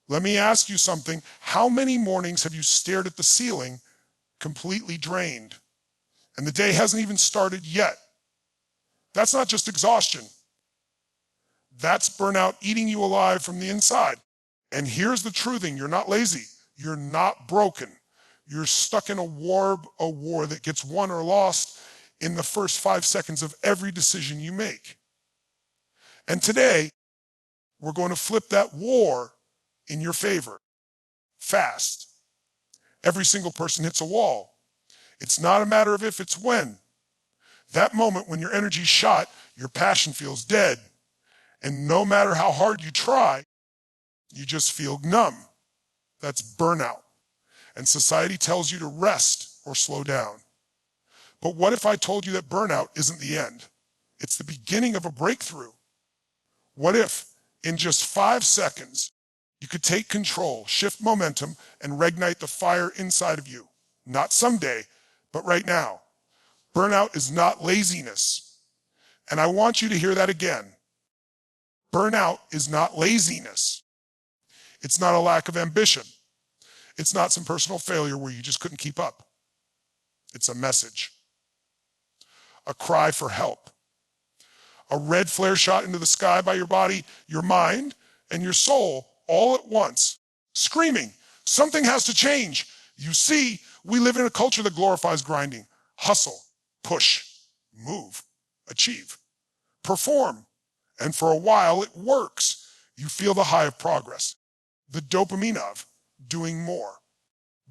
Let me ask you something. How many mornings have you stared at the ceiling, completely drained, and the day hasn't even started yet? That's not just exhaustion. That's burnout eating you alive from the inside. And here's the true thing. You're not lazy. You're not broken. You're stuck in a war that gets won or lost in the first 5 seconds of every decision you make. And today, we're going to flip that war in your favor, fast. Every single person hits a wall. It's not a matter of if, it's when. That moment when your energy's shot, your passion feels dead. And no matter how hard you try, you just feel numb. That's burnout. And society tells you to rest or slow down. But what if I told you that burnout isn't the end? It's the beginning of a breakthrough. What if, in just 5 seconds, you could take control, shift momentum, and reignite the fire inside of you? Not someday, but right now. Burnout is not laziness. And I want you to hear that again. Burnout is not laziness. It's not a lack of ambition. It's not some personal failure where you just couldn't keep up. It's a message. A cry for help. A red flare shot into the sky by your body, your mind, and your soul all at once, screaming, something has to change. You see, we live in a culture that glorifies grinding. Hustle, push, move, achieve, perform. And for a while, it works. You feel the high of progress, the dopamine of doing more.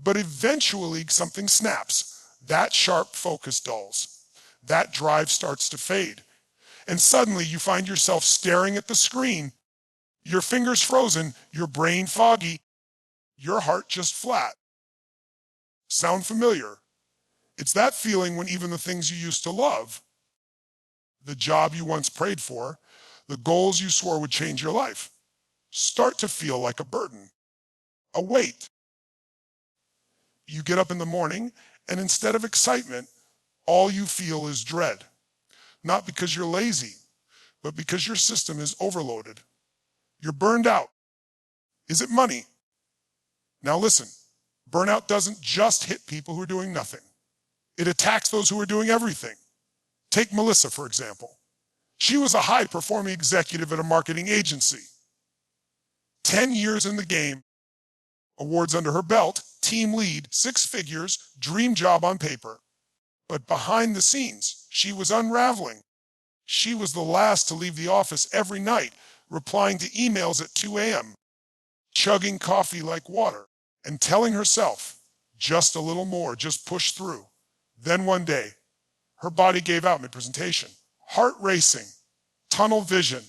But eventually, something snaps. That sharp focus dulls. That drive starts to fade. And suddenly, you find yourself staring at the screen, your fingers frozen, your brain foggy, your heart just flat. Sound familiar? It's that feeling when even the things you used to love, the job you once prayed for, the goals you swore would change your life, start to feel like a burden, a weight. You get up in the morning, and instead of excitement, all you feel is dread. Not because you're lazy, but because your system is overloaded. You're burned out. Is it money? Now listen, burnout doesn't just hit people who are doing nothing. It attacks those who are doing everything. Take Melissa, for example. She was a high-performing executive at a marketing agency. 10 years in the game, awards under her belt, team lead, 6 figures, dream job on paper. But behind the scenes, she was unraveling. She was the last to leave the office every night, replying to emails at 2 a.m., chugging coffee like water, and telling herself, just a little more, just push through. Then one day, her body gave out mid-presentation. Heart racing, tunnel vision,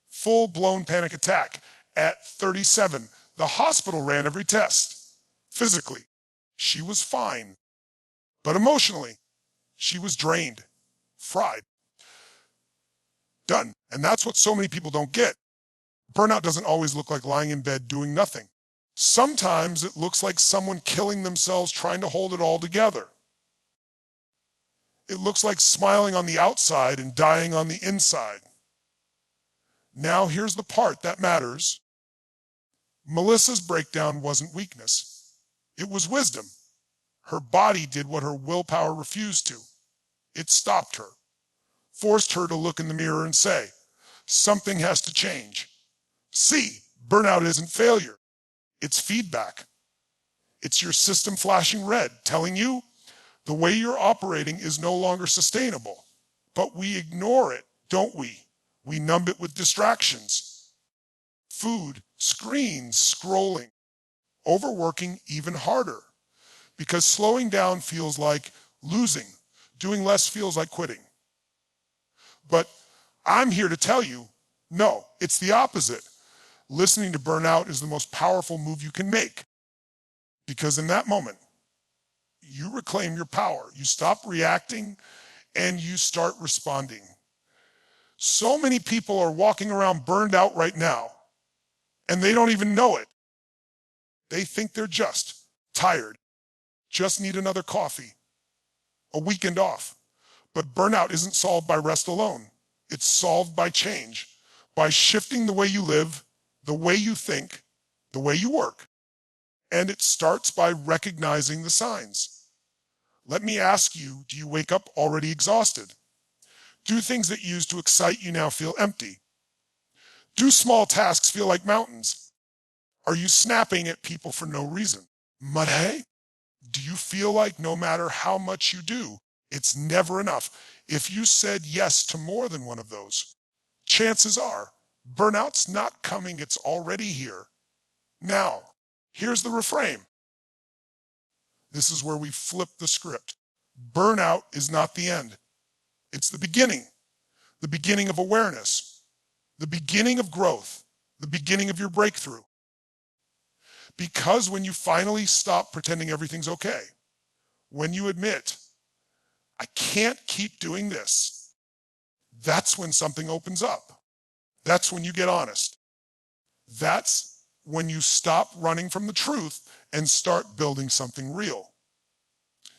full-blown panic attack. At 37, the hospital ran every test. Physically, she was fine. But emotionally, she was drained, fried, done. And that's what so many people don't get. Burnout doesn't always look like lying in bed doing nothing. Sometimes it looks like someone killing themselves trying to hold it all together. It looks like smiling on the outside and dying on the inside. Now here's the part that matters. Melissa's breakdown wasn't weakness. It was wisdom. Her body did what her willpower refused to. It stopped her, forced her to look in the mirror and say, something has to change. See, burnout isn't failure. It's feedback. It's your system flashing red, telling you the way you're operating is no longer sustainable. But we ignore it, don't we? We numb it with distractions. Food, screens, scrolling, overworking even harder. Because slowing down feels like losing. Doing less feels like quitting. But I'm here to tell you, no, it's the opposite. Listening to burnout is the most powerful move you can make. Because in that moment, you reclaim your power. You stop reacting and you start responding. So many people are walking around burned out right now, and they don't even know it. They think they're just tired, just need another coffee, a weekend off. But burnout isn't solved by rest alone. It's solved by change, by shifting the way you live, the way you think, the way you work. And it starts by recognizing the signs. Let me ask you, do you wake up already exhausted? Do things that used to excite you now feel empty? Do small tasks feel like mountains? Are you snapping at people for no reason? Mudhay? Do you feel like no matter how much you do, it's never enough? If you said yes to more than one of those, chances are burnout's not coming, it's already here. Now, here's the reframe. This is where we flip the script. Burnout is not the end. It's the beginning of awareness, the beginning of growth, the beginning of your breakthrough. Because when you finally stop pretending everything's okay, when you admit, I can't keep doing this, that's when something opens up. That's when you get honest. That's when you stop running from the truth and start building something real.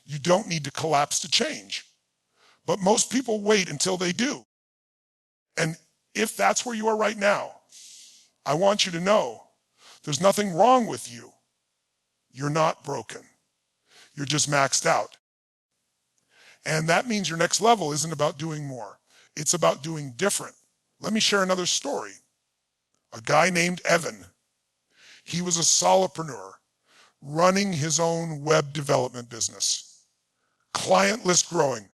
You don't need to collapse to change, but most people wait until they do. And if that's where you are right now, I want you to know there's nothing wrong with you. You're not broken. You're just maxed out. And that means your next level isn't about doing more. It's about doing different. Let me share another story. A guy named Evan. He was a solopreneur running his own web development business. Client list growing.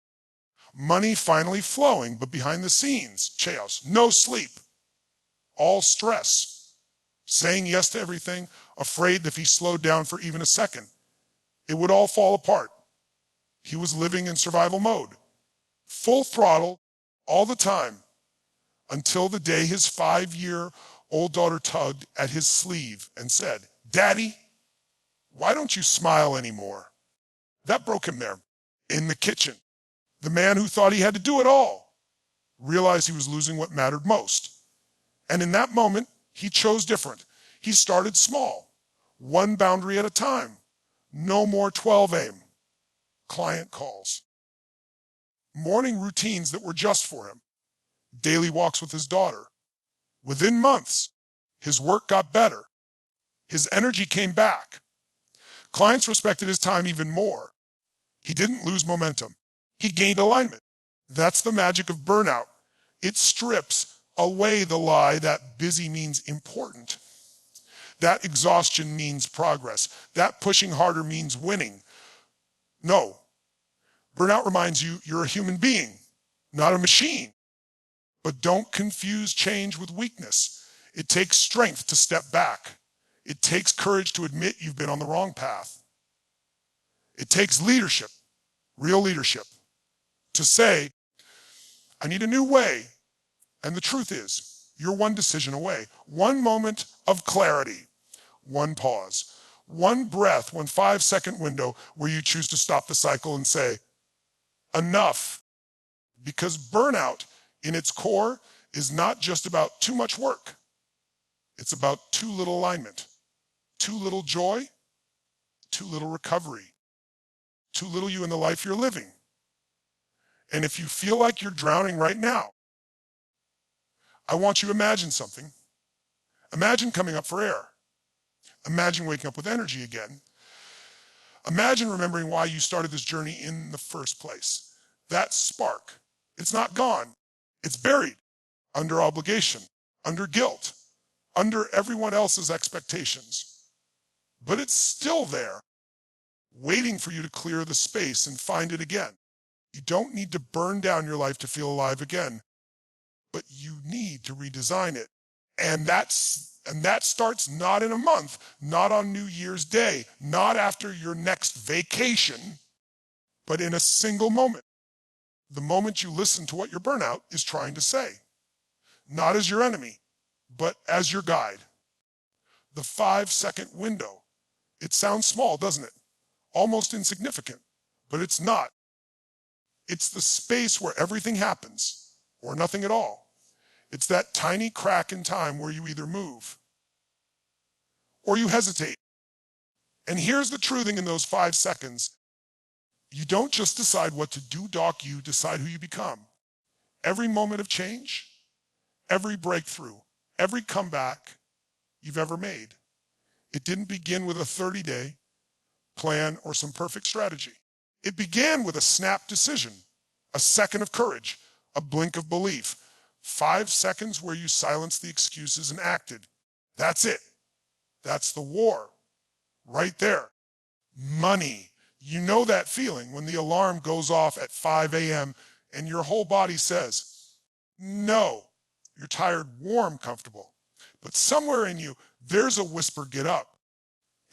Money finally flowing, but behind the scenes, chaos, no sleep, all stress. Saying yes to everything, afraid that if he slowed down for even a second, it would all fall apart. He was living in survival mode, full throttle, all the time, until the day his 5-year-old daughter tugged at his sleeve and said, "Daddy, why don't you smile anymore?" That broke him there, in the kitchen. The man who thought he had to do it all realized he was losing what mattered most. And in that moment, he chose different. He started small, one boundary at a time. No more 12 aim. Client calls. Morning routines that were just for him. Daily walks with his daughter. Within months, his work got better. His energy came back. Clients respected his time even more. He didn't lose momentum. He gained alignment. That's the magic of burnout. It strips away the lie that busy means important, that exhaustion means progress, that pushing harder means winning. No. Burnout reminds you you're a human being, not a machine. But don't confuse change with weakness. It takes strength to step back. It takes courage to admit you've been on the wrong path. It takes leadership, real leadership, to say, I need a new way. And the truth is, you're one decision away, one moment of clarity, one pause, one breath, 5-second window where you choose to stop the cycle and say, enough. Because burnout, in its core, is not just about too much work. It's about too little alignment, too little joy, too little recovery, too little you in the life you're living. And if you feel like you're drowning right now, I want you to imagine something. Imagine coming up for air. Imagine waking up with energy again. Imagine remembering why you started this journey in the first place. That spark, it's not gone. It's buried under obligation, under guilt, under everyone else's expectations. But it's still there, waiting for you to clear the space and find it again. You don't need to burn down your life to feel alive again, but you need to redesign it. And that starts not in a month, not on New Year's Day, not after your next vacation, but in a single moment. The moment you listen to what your burnout is trying to say. Not as your enemy, but as your guide. The 5-second window. It sounds small, doesn't it? Almost insignificant, but it's not. It's the space where everything happens, or nothing at all. It's that tiny crack in time where you either move or you hesitate. And here's the true thing in those 5 seconds. You don't just decide what to do, Doc, you decide who you become. Every moment of change, every breakthrough, every comeback you've ever made, It didn't begin with a 30-day plan or some perfect strategy. It began with a snap decision, a second of courage, a blink of belief, 5 seconds where you silenced the excuses and acted. That's it. That's the war. Right there. Money. You know that feeling when the alarm goes off at 5 a.m. and your whole body says, no. You're tired, warm, comfortable. But somewhere in you, there's a whisper, get up.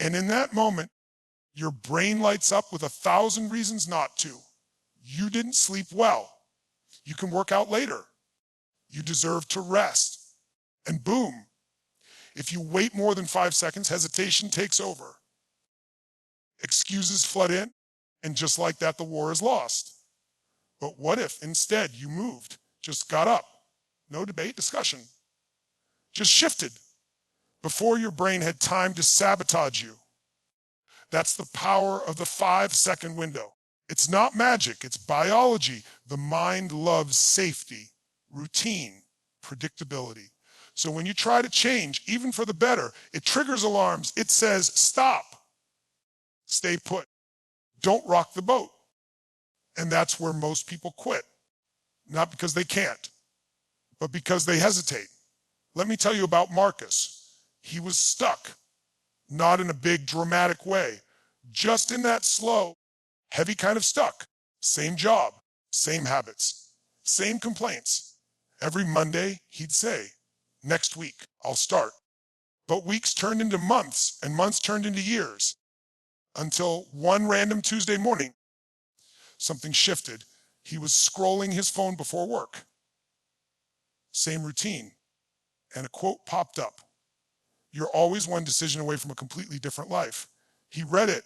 And in that moment, your brain lights up with 1,000 reasons not to. You didn't sleep well. You can work out later. You deserve to rest. And boom. If you wait more than 5 seconds, hesitation takes over. Excuses flood in, and just like that, the war is lost. But what if instead you moved, just got up, no debate, discussion, just shifted before your brain had time to sabotage you? That's the power of the 5-second window. It's not magic, it's biology. The mind loves safety, routine, predictability. So when you try to change, even for the better, it triggers alarms. It says, stop. Stay put. Don't rock the boat. And that's where most people quit. Not because they can't, but because they hesitate. Let me tell you about Marcus. He was stuck, not in a big dramatic way, just in that slow, heavy kind of stuck. Same job, same habits, same complaints. Every Monday, he'd say, next week, I'll start. But weeks turned into months, and months turned into years. Until one random Tuesday morning, something shifted. He was scrolling his phone before work. Same routine. And a quote popped up. You're always one decision away from a completely different life. He read it,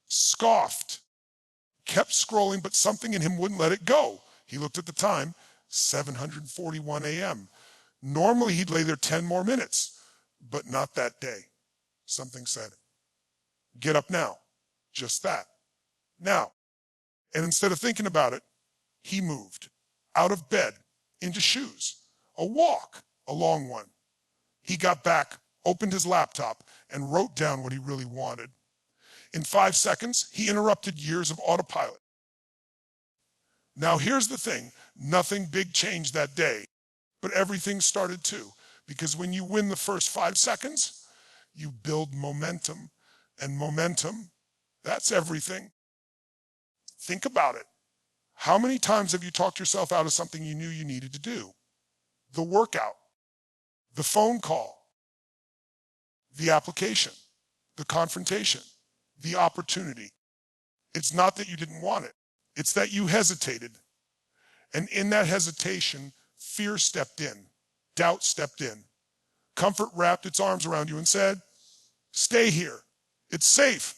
scoffed, kept scrolling, but something in him wouldn't let it go. He looked at the time, 7:41 a.m. Normally he'd lay there 10 more minutes, but not that day. Something said, get up now. Just that. Now. And instead of thinking about it, he moved out of bed, into shoes, a walk, a long one. He got back, opened his laptop, and wrote down what he really wanted. In 5 seconds, he interrupted years of autopilot. Now here's the thing, nothing big changed that day, but everything started too. Because when you win the first 5 seconds, you build momentum, and momentum, that's everything. Think about it. How many times have you talked yourself out of something you knew you needed to do? The workout, the phone call, the application, the confrontation, the opportunity. It's not that you didn't want it. It's that you hesitated. And in that hesitation, fear stepped in, doubt stepped in. Comfort wrapped its arms around you and said, stay here. It's safe.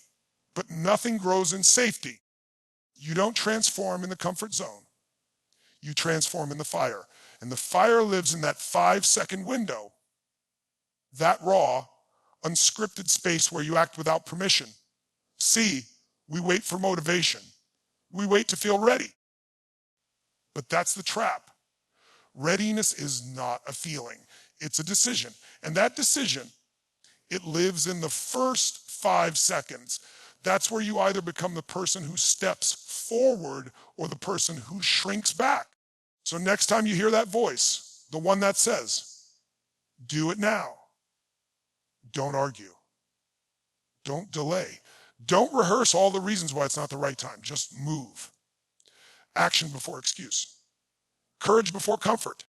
But nothing grows in safety. You don't transform in the comfort zone. You transform in the fire. And the fire lives in that 5-second window. That raw, unscripted space where you act without permission. See, we wait for motivation. We wait to feel ready. But that's the trap. Readiness is not a feeling. It's a decision. And that decision, it lives in the first 5 seconds. That's where you either become the person who steps forward or the person who shrinks back. So next time you hear that voice, the one that says, do it now. Don't argue. Don't delay. Don't rehearse all the reasons why it's not the right time. Just move. Action before excuse. Courage before comfort.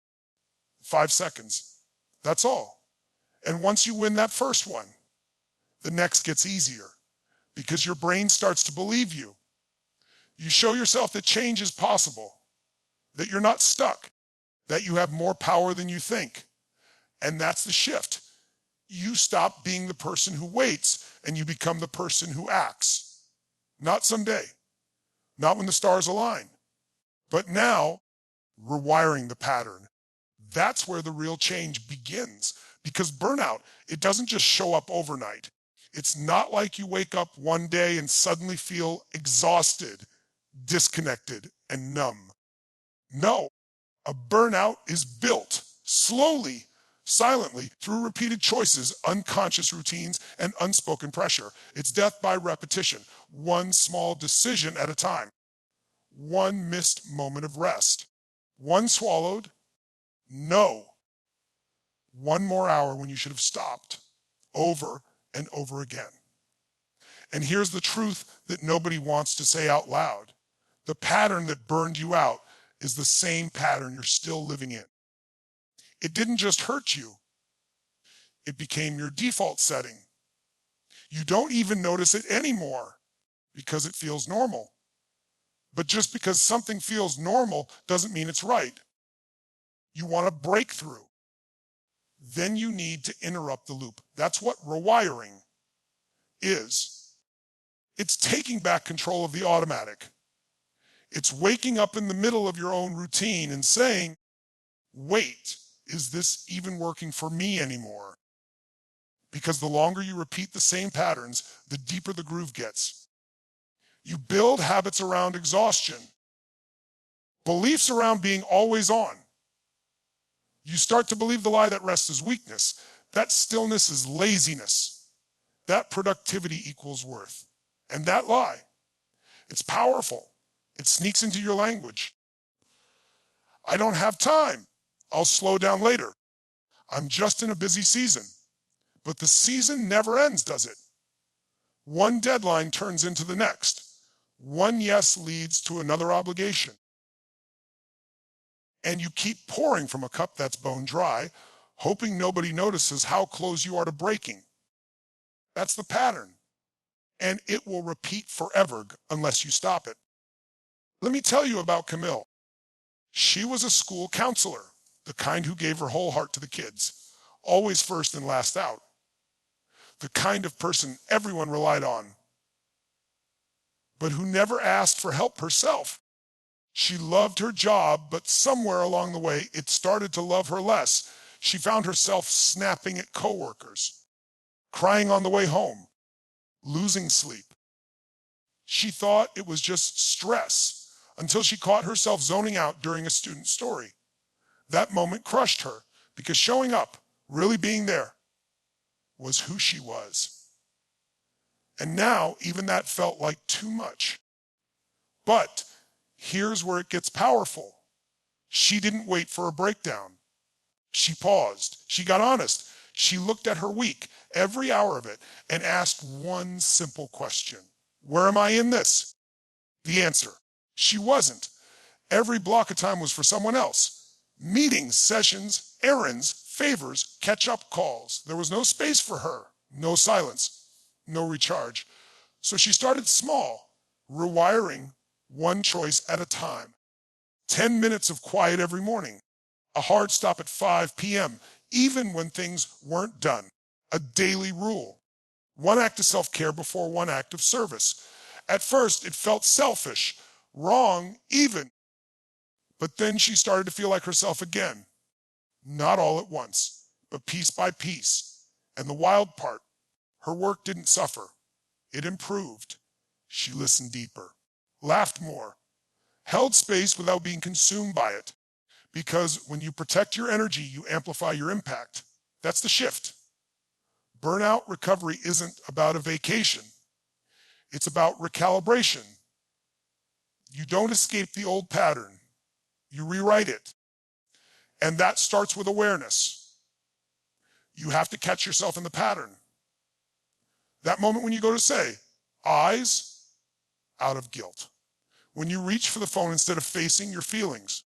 5 seconds. That's all. And once you win that first one, the next gets easier because your brain starts to believe you. You show yourself that change is possible, that you're not stuck, that you have more power than you think. And that's the shift. You stop being the person who waits and you become the person who acts. Not someday, not when the stars align, but now rewiring the pattern. That's where the real change begins. Because burnout, it doesn't just show up overnight. It's not like you wake up one day and suddenly feel exhausted, disconnected, and numb. No, a burnout is built slowly, silently, through repeated choices, unconscious routines, and unspoken pressure. It's death by repetition, one small decision at a time, one missed moment of rest, one swallowed, no, one more hour when you should have stopped, over and over again. And here's the truth that nobody wants to say out loud. The pattern that burned you out is the same pattern you're still living in. It didn't just hurt you. It became your default setting. You don't even notice it anymore because it feels normal. But just because something feels normal doesn't mean it's right. You want a breakthrough. Then you need to interrupt the loop. That's what rewiring is. It's taking back control of the automatic. It's waking up in the middle of your own routine and saying, wait, is this even working for me anymore? Because the longer you repeat the same patterns, the deeper the groove gets. You build habits around exhaustion, beliefs around being always on. You start to believe the lie that rest is weakness, that stillness is laziness, that productivity equals worth. And that lie, it's powerful. It sneaks into your language. I don't have time. I'll slow down later. I'm just in a busy season. But the season never ends, does it? One deadline turns into the next. One yes leads to another obligation. And you keep pouring from a cup that's bone dry, hoping nobody notices how close you are to breaking. That's the pattern. And it will repeat forever unless you stop it. Let me tell you about Camille. She was a school counselor, the kind who gave her whole heart to the kids, always first and last out. The kind of person everyone relied on, but who never asked for help herself. She loved her job, but somewhere along the way, it started to love her less. She found herself snapping at coworkers, crying on the way home, losing sleep. She thought it was just stress until she caught herself zoning out during a student's story. That moment crushed her because showing up, really being there, was who she was. And now even that felt like too much. But here's where it gets powerful. She didn't wait for a breakdown. She paused. She got honest. She looked at her week, every hour of it, and asked one simple question. Where am I in this? The answer, she wasn't. Every block of time was for someone else. Meetings, sessions, errands, favors, catch-up calls. There was no space for her, no silence, no recharge. So she started small, rewiring one choice at a time. 10 minutes of quiet every morning, a hard stop at 5 p.m., even when things weren't done. A daily rule. One act of self-care before one act of service. At first, it felt selfish, wrong, even. But then she started to feel like herself again. Not all at once, but piece by piece. And the wild part, her work didn't suffer. It improved. She listened deeper, laughed more, held space without being consumed by it. Because when you protect your energy, you amplify your impact. That's the shift. Burnout recovery isn't about a vacation. It's about recalibration. You don't escape the old pattern. You rewrite it. And that starts with awareness. You have to catch yourself in the pattern. That moment when you go to say, eyes out of guilt. When you reach for the phone instead of facing your feelings.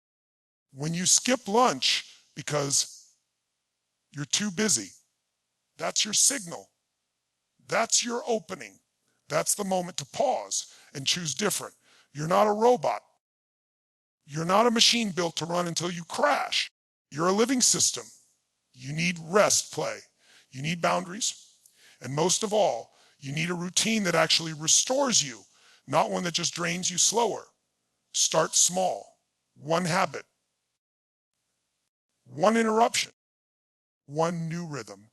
When you skip lunch because you're too busy. That's your signal. That's your opening. That's the moment to pause and choose different. You're not a robot. You're not a machine built to run until you crash. You're a living system. You need rest, play. You need boundaries. And most of all, you need a routine that actually restores you, not one that just drains you slower. Start small. One habit. One interruption. One new rhythm.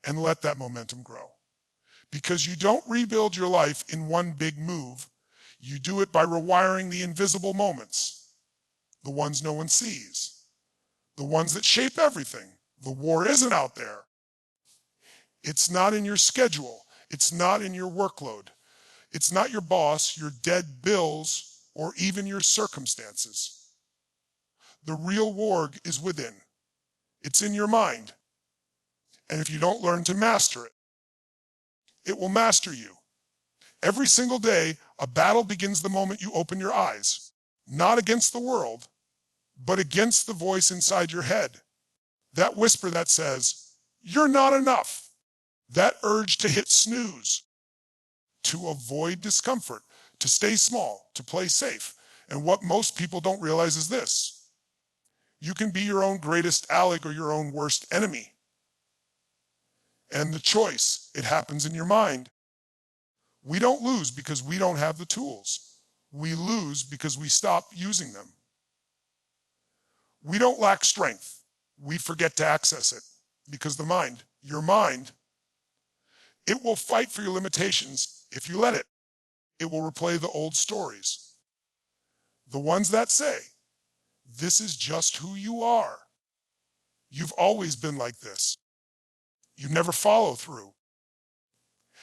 And let that momentum grow. Because you don't rebuild your life in one big move. You do it by rewiring the invisible moments, the ones no one sees, the ones that shape everything, The war isn't out there. It's not in your schedule. It's not in your workload. It's not your boss, your dead bills, or even your circumstances. The real war is within. It's in your mind. And if you don't learn to master it, it will master you. Every single day, a battle begins the moment you open your eyes, not against the world, but against the voice inside your head. That whisper that says, "You're not enough." That urge to hit snooze, to avoid discomfort, to stay small, to play safe. And what most people don't realize is this: you can be your own greatest ally or your own worst enemy. And the choice, it happens in your mind. We don't lose because we don't have the tools. We lose because we stop using them. We don't lack strength. We forget to access it because the mind, your mind, it will fight for your limitations if you let it. It will replay the old stories. The ones that say, "This is just who you are. You've always been like this. You never follow through."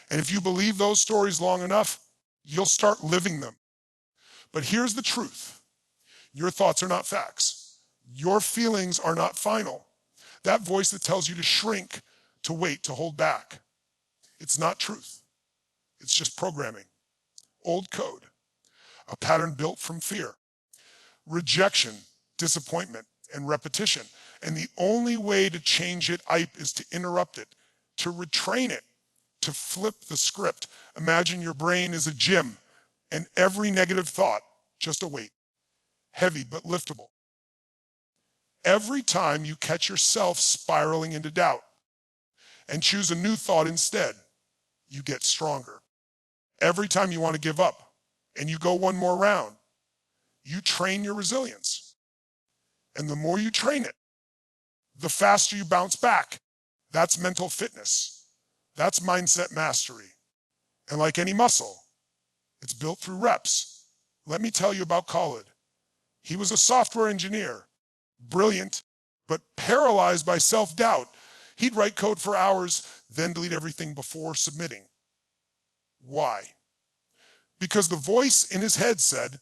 And if you believe those stories long enough, you'll start living them. But here's the truth. Your thoughts are not facts. Your feelings are not final. That voice that tells you to shrink, to wait, to hold back, it's not truth. It's just programming. Old code. A pattern built from fear, rejection, disappointment, and repetition. And the only way to change it, is to interrupt it, to retrain it, to flip the script. Imagine your brain is a gym, and every negative thought, just a weight, heavy but liftable. Every time you catch yourself spiraling into doubt and choose a new thought instead, you get stronger. Every time you want to give up and you go one more round, you train your resilience. And the more you train it, the faster you bounce back. That's mental fitness. That's mindset mastery. And like any muscle, it's built through reps. Let me tell you about Khalid. He was a software engineer, brilliant, but paralyzed by self-doubt. He'd write code for hours, then delete everything before submitting. Why? Because the voice in his head said,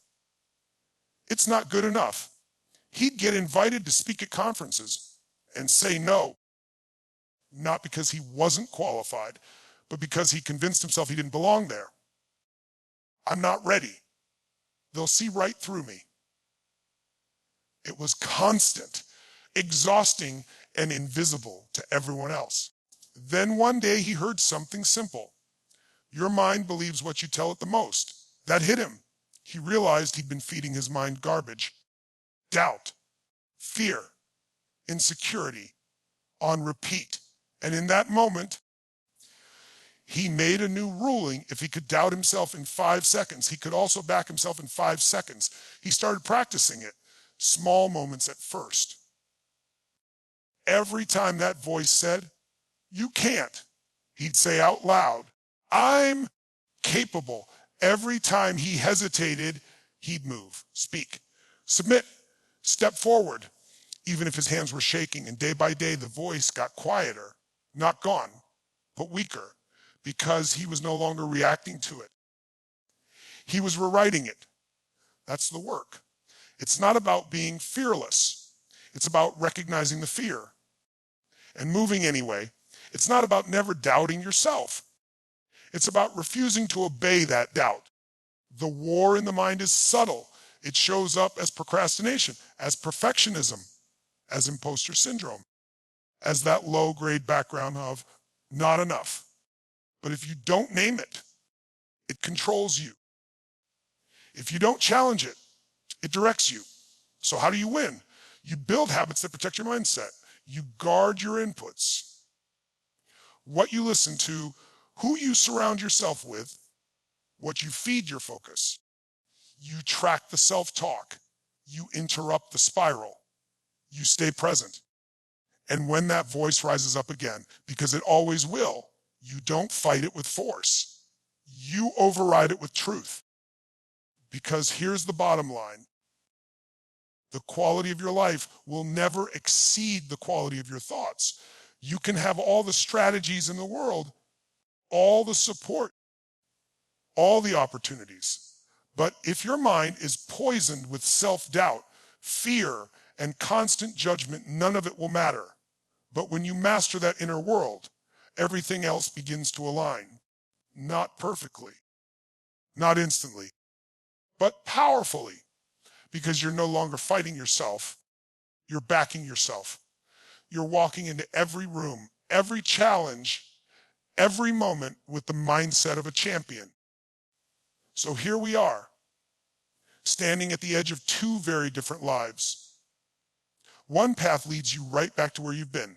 "It's not good enough." He'd get invited to speak at conferences and say no, not because he wasn't qualified, but because he convinced himself he didn't belong there. "I'm not ready. They'll see right through me." It was constant, exhausting, and invisible to everyone else. Then one day he heard something simple. Your mind believes what you tell it the most. That hit him. He realized he'd been feeding his mind garbage. Doubt, fear, insecurity, on repeat. And in that moment, he made a new ruling. If he could doubt himself in 5 seconds, he could also back himself in 5 seconds. He started practicing it, small moments at first. Every time that voice said, "You can't," he'd say out loud, "I'm capable." Every time he hesitated, he'd move, speak, submit, step forward, even if his hands were shaking. And day by day, the voice got quieter, not gone, but weaker, because he was no longer reacting to it. He was rewriting it. That's the work. It's not about being fearless. It's about recognizing the fear and moving anyway. It's not about never doubting yourself. It's about refusing to obey that doubt. The war in the mind is subtle. It shows up as procrastination, as perfectionism, as imposter syndrome, as that low-grade background of not enough. But if you don't name it, it controls you. If you don't challenge it, it directs you. So how do you win? You build habits that protect your mindset. You guard your inputs. What you listen to, who you surround yourself with, what you feed your focus. You track the self-talk. You interrupt the spiral. You stay present. And when that voice rises up again, because it always will, you don't fight it with force. You override it with truth. Because here's the bottom line. The quality of your life will never exceed the quality of your thoughts. You can have all the strategies in the world, all the support, all the opportunities. But if your mind is poisoned with self-doubt, fear, and constant judgment, none of it will matter. But when you master that inner world, everything else begins to align. Not perfectly, not instantly, but powerfully, because you're no longer fighting yourself. You're backing yourself. You're walking into every room, every challenge, every moment with the mindset of a champion. So here we are, standing at the edge of two very different lives. One path leads you right back to where you've been.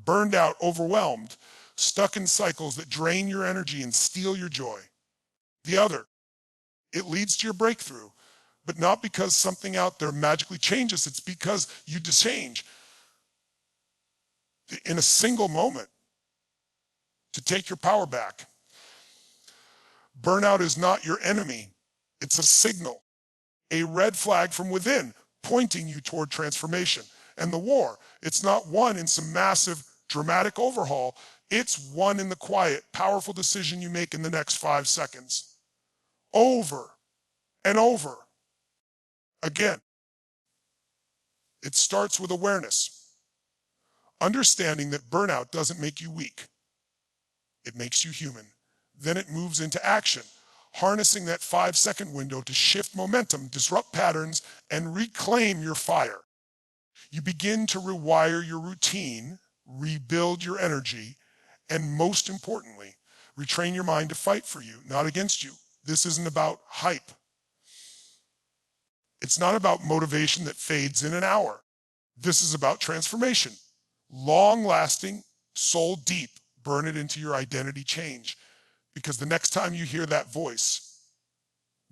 Burned out, overwhelmed, stuck in cycles that drain your energy and steal your joy. The other, it leads to your breakthrough, but not because something out there magically changes. It's because you change in a single moment to take your power back. Burnout is not your enemy. It's a signal, a red flag from within, pointing you toward transformation. And the war, it's not won in some massive, dramatic overhaul. It's won in the quiet, powerful decision you make in the next 5 seconds. Over and over again. It starts with awareness. Understanding that burnout doesn't make you weak. It makes you human. Then it moves into action, harnessing that 5-second window to shift momentum, disrupt patterns, and reclaim your fire. You begin to rewire your routine, rebuild your energy, and most importantly, retrain your mind to fight for you, not against you. This isn't about hype. It's not about motivation that fades in an hour. This is about transformation. Long-lasting, soul-deep, burn it into your identity change. Because the next time you hear that voice,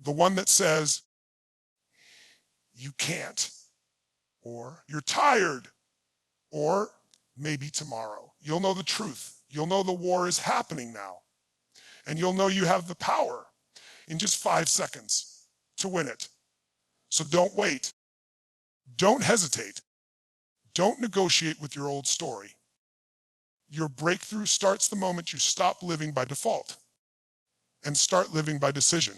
the one that says, you can't, or you're tired, or maybe tomorrow, you'll know the truth. You'll know the war is happening now. And you'll know you have the power in just 5 seconds to win it. So don't wait. Don't hesitate. Don't negotiate with your old story. Your breakthrough starts the moment you stop living by default and start living by decision.